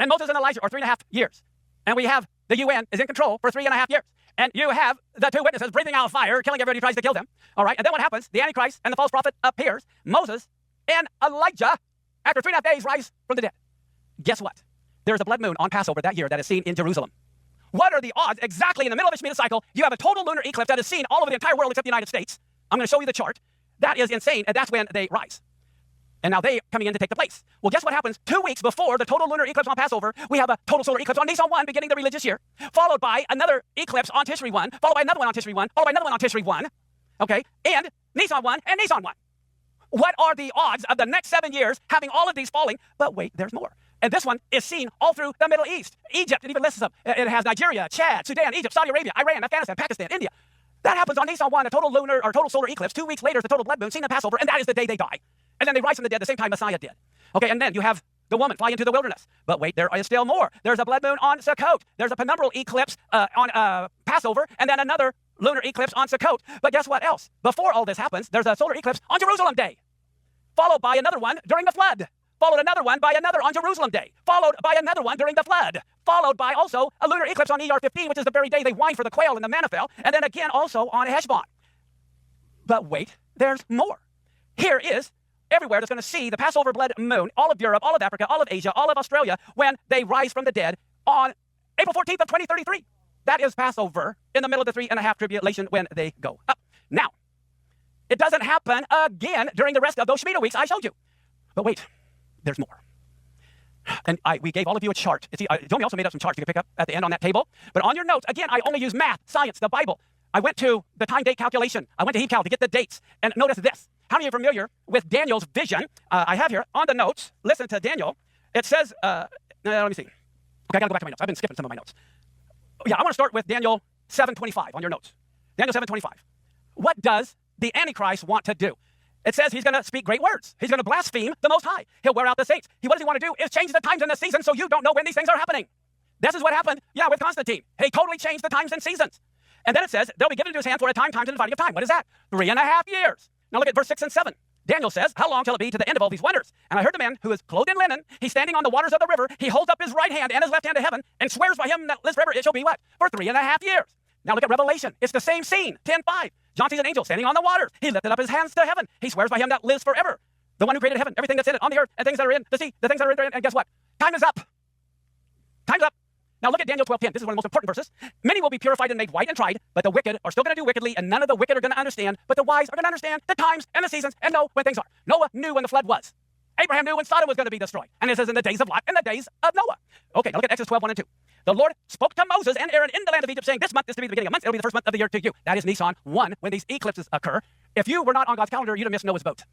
And Moses and Elijah are 3.5 years. And we have the UN is in control for 3.5 years. And you have the two witnesses breathing out fire, killing everybody who tries to kill them. All right, and then what happens? The Antichrist and the false prophet appears. Moses and Elijah, after 3.5 days, rise from the dead. Guess what? There's a blood moon on Passover that year that is seen in Jerusalem. What are the odds? Exactly in the middle of a Shemitah cycle, you have a total lunar eclipse that is seen all over the entire world except the United States. I'm going to show you the chart. That is insane, and that's when they rise. And now they coming in to take the place. Well, guess what happens? 2 weeks before the total lunar eclipse on Passover, we have a total solar eclipse on Nisan 1, beginning the religious year, followed by another eclipse on Tishri 1, followed by another one on Tishri 1, followed by another one on Tishri 1, okay, and Nisan 1 and Nisan 1. What are the odds of the next 7 years having all of these falling? But wait, there's more. And this one is seen all through the Middle East. Egypt, it even lists them. It has Nigeria, Chad, Sudan, Egypt, Saudi Arabia, Iran, Afghanistan, Pakistan, India. That happens on Nisan 1, a total lunar or total solar eclipse. 2 weeks later, it's the total blood moon seen in Passover, and that is the day they die. And then they rise from the dead the same time Messiah did. Okay, and then you have the woman fly into the wilderness. But wait, there is still more. There's a blood moon on Sukkot. There's a penumbral eclipse on Passover, and then another lunar eclipse on Sukkot. But guess what else? Before all this happens, there's a solar eclipse on Jerusalem Day, followed by another one during the flood, followed another one by another on Jerusalem Day, followed by another one during the flood, followed by also a lunar eclipse on ER 15, which is the very day they whined for the quail and the manna fell, and then again also on Heshbon. But wait, there's more. Here is everywhere that's going to see the Passover blood moon, all of Europe, all of Africa, all of Asia, all of Australia, when they rise from the dead on April 14th of 2033. That is Passover in the middle of the 3.5 tribulation when they go up. Now, it doesn't happen again during the rest of those Shemitah weeks I showed you. But wait, there's more. And we gave all of you a chart. Jomi also made up some charts you can pick up at the end on that table. But on your notes, again, I only use math, science, the Bible. I went to the time-date calculation. I went to HeatCal to get the dates. And notice this. How many of you are familiar with Daniel's vision? I have here on the notes, listen to Daniel. It says, let me see. Okay, I got to go back to my notes. I've been skipping some of my notes. Yeah, I want to start with Daniel 7:25 on your notes. Daniel 7:25. What does the Antichrist want to do? It says he's going to speak great words. He's going to blaspheme the Most High. He'll wear out the saints. What does he want to do is change the times and the seasons so you don't know when these things are happening. This is what happened, with Constantine. He totally changed the times and seasons. And then it says, they'll be given into his hand for a time, times, and dividing of time. What is that? 3.5 years. Now look at verse 6 and 7. Daniel says, how long shall it be to the end of all these wonders? And I heard the man who is clothed in linen. He's standing on the waters of the river. He holds up his right hand and his left hand to heaven and swears by him that lives forever. It shall be what? For 3.5 years. Now look at Revelation. It's the same scene. 10:5. John sees an angel standing on the waters. He lifted up his hands to heaven. He swears by him that lives forever. The one who created heaven, everything that's in it, on the earth, and things that are in the sea, the things that are in there. And guess what? Time is up. Time's up. Now look at Daniel 12:10. This is one of the most important verses. Many will be purified and made white and tried, but the wicked are still going to do wickedly, and none of the wicked are going to understand, but the wise are going to understand the times and the seasons and know when things are. Noah knew when the flood was. Abraham knew when Sodom was going to be destroyed. And it says in the days of Lot and the days of Noah. Okay, now look at Exodus 12:1 and 2. The Lord spoke to Moses and Aaron in the land of Egypt, saying, this month is to be the beginning of months. It'll be the first month of the year to you. That is Nisan 1, when these eclipses occur. If you were not on God's calendar, you'd have missed Noah's boat.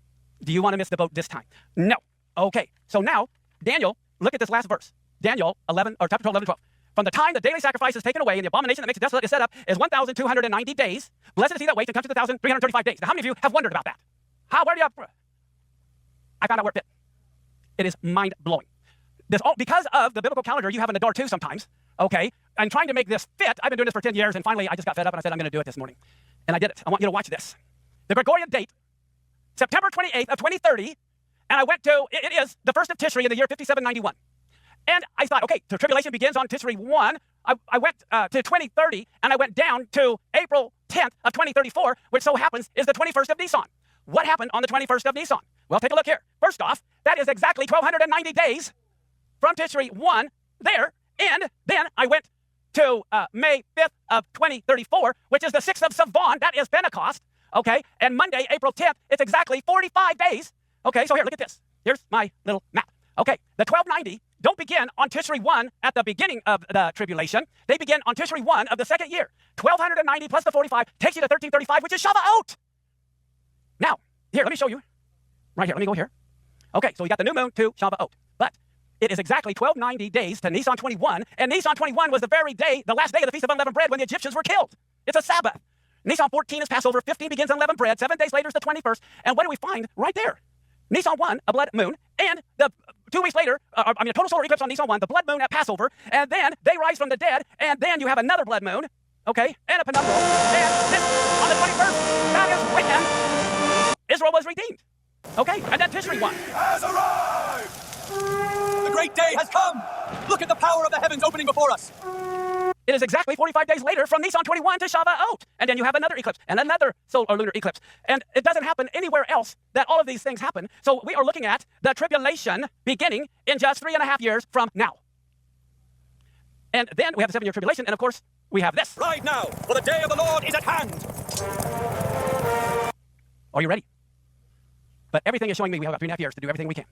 Do you want to miss the boat this time? No. Okay, so now, Daniel, look at this last verse. Daniel 11, or chapter 12, 11, 12. From the time the daily sacrifice is taken away and the abomination that makes it desolate is set up is 1,290 days. Blessed is he that waits and comes to the 1,335 days. Now, how many of you have wondered about that? Where do you... I found out where it fit. It is mind-blowing. Because of the biblical calendar you have in the door too sometimes, okay, I'm trying to make this fit. I've been doing this for 10 years, and finally I just got fed up and I said, I'm going to do it this morning. And I did it. I want you to watch this. The Gregorian date, September 28th of 2030, and I went to, it is the first of Tishri in the year 5791. And I thought, okay, the tribulation begins on Tishri 1. I went to 2030, and I went down to April 10th of 2034, which so happens is the 21st of Nisan. What happened on the 21st of Nisan? Well, take a look here. First off, that is exactly 1,290 days from Tishri 1 there, and then I went to May 5th of 2034, which is the 6th of Sivan. That is Pentecost, okay? And Monday, April 10th, it's exactly 45 days. Okay, so here, look at this. Here's my little map. Okay, the 1290 don't begin on Tishri 1 at the beginning of the tribulation. They begin on Tishri 1 of the second year. 1,290 plus the 45 takes you to 1335, which is Shavuot. Now, here, let me show you. Right here, let me go here. Okay, so we got the new moon to Shavuot. But it is exactly 1,290 days to Nisan 21, and Nisan 21 was the very day, the last day of the Feast of Unleavened Bread when the Egyptians were killed. It's a Sabbath. Nisan 14 is Passover, 15 begins Unleavened Bread, 7 days later is the 21st, and what do we find right there? Nisan 1, a blood moon, and the 2 weeks later, a total solar eclipse on Nisan 1, the blood moon at Passover, and then they rise from the dead, and then you have another blood moon, okay, and a penumbral, and this, on the 21st, that is when Israel was redeemed, okay, and then Tishri 1. Has arrived! The great day has come. Look at the power of the heavens opening before us. It is exactly 45 days later from Nisan 21 to Shavuot. And then you have another eclipse and another solar or lunar eclipse. And it doesn't happen anywhere else that all of these things happen. So we are looking at the tribulation beginning in just 3.5 years from now. And then we have the 7-year tribulation. And of course, we have this. Right now, for the day of the Lord is at hand. Are you ready? But everything is showing me we have about 3.5 years to do everything we can.